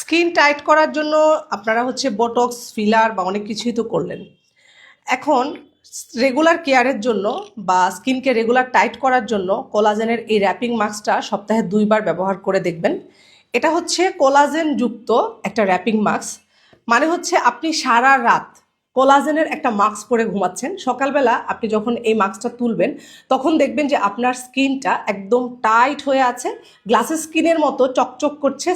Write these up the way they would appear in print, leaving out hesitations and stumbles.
Skin tight করার জন্য আপনারা হচ্ছে বোটক্স ফিলার বা অনেক কিছুই তো করলেন। এখন রেগুলার কেয়ারের জন্য বা স্কিনকে রেগুলার টাইট করার জন্য কোলাজেনের এই র্যাপিং মাস্কটা সপ্তাহে 2 বার ব্যবহার করে দেখবেন। এটা হচ্ছে কোলাজেন যুক্ত একটা র্যাপিং মাস্ক। মানে হচ্ছে আপনি সারা রাত কোলাজেনের একটা মাস্ক পরে ঘুমাচ্ছেন, সকালবেলা আপনি যখন এই মাস্কটা তুলবেন তখন দেখবেন যে আপনার স্কিনটা একদম টাইট হয়ে আছে, গ্লাসের স্কিনের মতো চকচক করছে,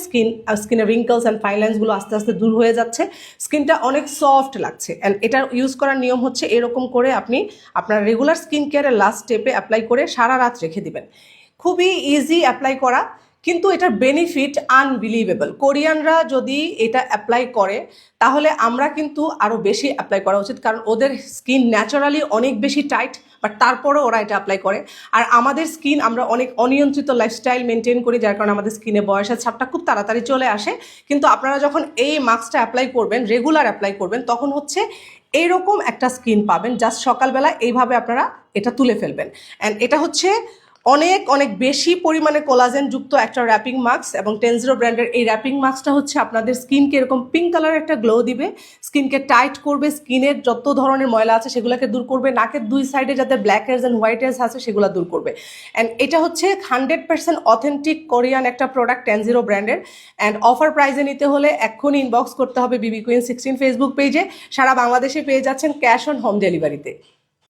স্কিনের রিঙ্কলস অ্যান্ড ফাইন লাইন্সগুলো আস্তে আস্তে দূর হয়ে যাচ্ছে, স্কিনটা অনেক সফট লাগছে। অ্যান্ড এটা ইউজ করার নিয়ম হচ্ছে এরকম করে আপনি আপনার রেগুলার স্কিন কেয়ারের লাস্ট স্টেপে অ্যাপ্লাই করে সারা রাত রেখে দিবেন। খুবই ইজি অ্যাপ্লাই করা, কিন্তু এটার বেনিফিট আনবিলিভেবল। কোরিয়ানরা যদি এটা অ্যাপ্লাই করে তাহলে আমরা কিন্তু আরও বেশি অ্যাপ্লাই করা উচিত, কারণ ওদের স্কিন ন্যাচারালি অনেক বেশি টাইট, বাট তারপরেও ওরা এটা অ্যাপ্লাই করে। আর আমাদের স্কিন, আমরা অনেক অনিয়ন্ত্রিত লাইফস্টাইল মেনটেন করি, যার কারণে আমাদের স্কিনে বয়সের ছাপটা খুব তাড়াতাড়ি চলে আসে। কিন্তু আপনারা যখন এই মাস্কটা অ্যাপ্লাই করবেন, রেগুলার অ্যাপ্লাই করবেন, তখন হচ্ছে এইরকম একটা স্কিন পাবেন। জাস্ট সকালবেলা এইভাবে আপনারা এটা তুলে ফেলবেন। অ্যান্ড এটা হচ্ছে অনেক অনেক বেশি পরিমাণে কোলাজেন যুক্ত একটা র্যাপিং মাস্ক, এবং 10 ব্র্যান্ডের এই র্যাপিং মাস্কটা হচ্ছে আপনাদের স্কিনকে এরকম পিঙ্ক কালারের একটা গ্লো দিবে, স্কিনকে টাইট করবে, স্কিনের যত ধরনের ময়লা আছে সেগুলোকে দূর করবে, নাকের 2 সাইডে যাতে black here's and white here's আছে সেগুলো দূর করবে। অ্যান্ড এটা হচ্ছে 100% অথেন্টিক কোরিয়ান একটা প্রোডাক্ট, 10 ব্র্যান্ডের। অ্যান্ড অফার প্রাইসে নিতে হলে এক্ষুনি ইনবক্স করতে হবে বিবি কুইন 16 ফেসবুক পেজে। সারা বাংলাদেশে পেয়ে যাচ্ছেন ক্যাশ অন হোম ডেলিভারিতে।